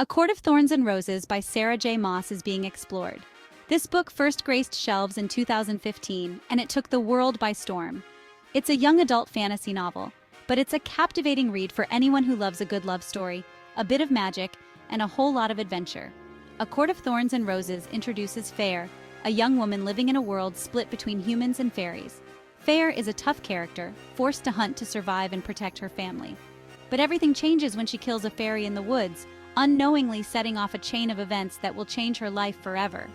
A Court of Thorns and Roses by Sarah J. Maas is being explored. This book first graced shelves in 2015, and it took the world by storm. It's a young adult fantasy novel, but it's a captivating read for anyone who loves a good love story, a bit of magic, and a whole lot of adventure. A Court of Thorns and Roses introduces Feyre, a young woman living in a world split between humans and fairies. Feyre is a tough character, forced to hunt to survive and protect her family. But everything changes when she kills a fairy in the woods, unknowingly setting off a chain of events that will change her life forever.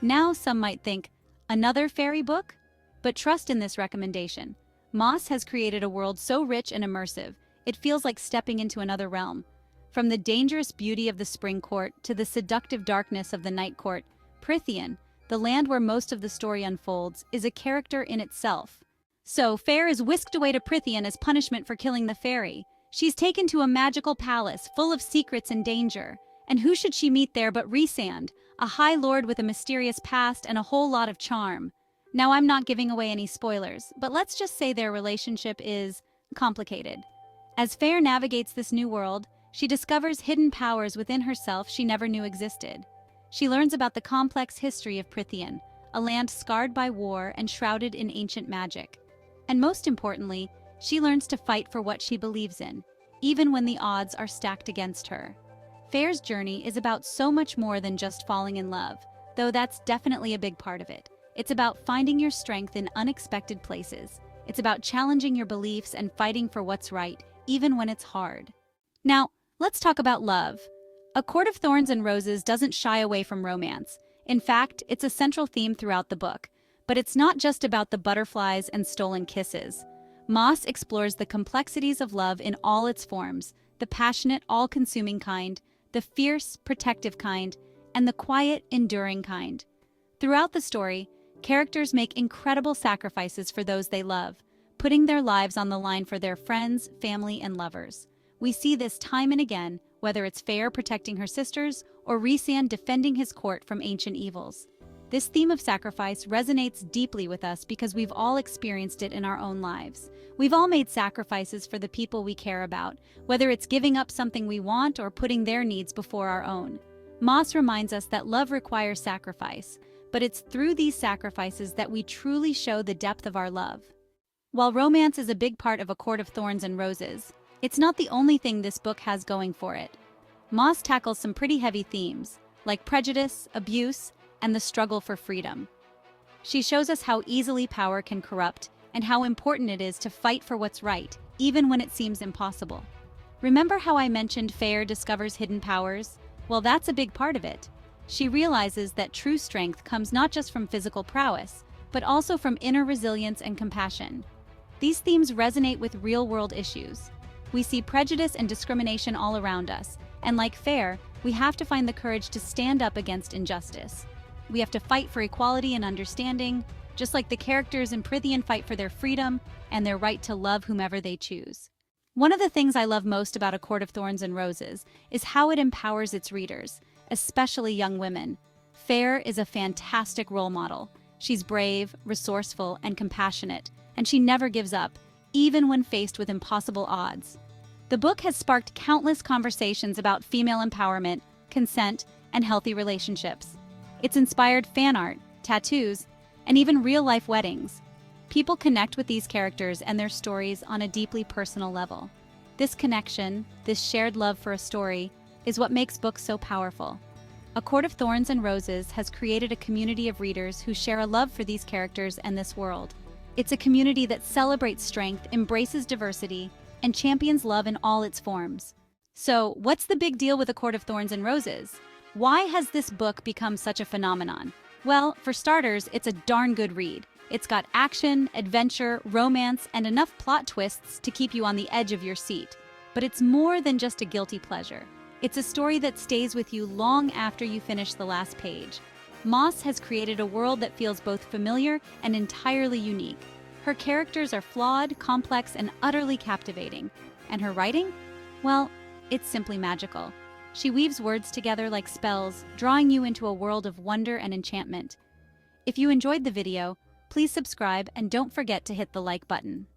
Now some might think, another fairy book? But trust in this recommendation. Maas has created a world so rich and immersive, it feels like stepping into another realm. From the dangerous beauty of the Spring Court to the seductive darkness of the Night Court, Prythian, the land where most of the story unfolds, is a character in itself. So, Feyre is whisked away to Prythian as punishment for killing the fairy. She's taken to a magical palace full of secrets and danger. And who should she meet there but Rhysand, a high lord with a mysterious past and a whole lot of charm. Now, I'm not giving away any spoilers, but let's just say their relationship is complicated. As Feyre navigates this new world, she discovers hidden powers within herself she never knew existed. She learns about the complex history of Prythian, a land scarred by war and shrouded in ancient magic. And most importantly, she learns to fight for what she believes in, even when the odds are stacked against her. Feyre's journey is about so much more than just falling in love, though that's definitely a big part of it. It's about finding your strength in unexpected places. It's about challenging your beliefs and fighting for what's right, even when it's hard. Now, let's talk about love. A Court of Thorns and Roses doesn't shy away from romance. In fact, it's a central theme throughout the book. But it's not just about the butterflies and stolen kisses. Maas explores the complexities of love in all its forms, the passionate, all-consuming kind, the fierce, protective kind, and the quiet, enduring kind. Throughout the story, characters make incredible sacrifices for those they love, putting their lives on the line for their friends, family, and lovers. We see this time and again, whether it's Feyre protecting her sisters or Rhysand defending his court from ancient evils. This theme of sacrifice resonates deeply with us because we've all experienced it in our own lives. We've all made sacrifices for the people we care about, whether it's giving up something we want or putting their needs before our own. Maas reminds us that love requires sacrifice, but it's through these sacrifices that we truly show the depth of our love. While romance is a big part of A Court of Thorns and Roses, it's not the only thing this book has going for it. Maas tackles some pretty heavy themes, like prejudice, abuse, and the struggle for freedom. She shows us how easily power can corrupt and how important it is to fight for what's right, even when it seems impossible. Remember how I mentioned Feyre discovers hidden powers? Well, that's a big part of it. She realizes that true strength comes not just from physical prowess, but also from inner resilience and compassion. These themes resonate with real-world issues. We see prejudice and discrimination all around us, and like Feyre, we have to find the courage to stand up against injustice. We have to fight for equality and understanding, just like the characters in Prythian fight for their freedom and their right to love whomever they choose. One of the things I love most about A Court of Thorns and Roses is how it empowers its readers, especially young women. Feyre is a fantastic role model. She's brave, resourceful, and compassionate, and she never gives up, even when faced with impossible odds. The book has sparked countless conversations about female empowerment, consent, and healthy relationships. It's inspired fan art, tattoos, and even real-life weddings. People connect with these characters and their stories on a deeply personal level. This connection, this shared love for a story, is what makes books so powerful. A Court of Thorns and Roses has created a community of readers who share a love for these characters and this world. It's a community that celebrates strength, embraces diversity, and champions love in all its forms. So, what's the big deal with A Court of Thorns and Roses? Why has this book become such a phenomenon? Well, for starters, it's a darn good read. It's got action, adventure, romance, and enough plot twists to keep you on the edge of your seat. But it's more than just a guilty pleasure. It's a story that stays with you long after you finish the last page. Maas has created a world that feels both familiar and entirely unique. Her characters are flawed, complex, and utterly captivating. And her writing? Well, it's simply magical. She weaves words together like spells, drawing you into a world of wonder and enchantment. If you enjoyed the video, please subscribe and don't forget to hit the like button.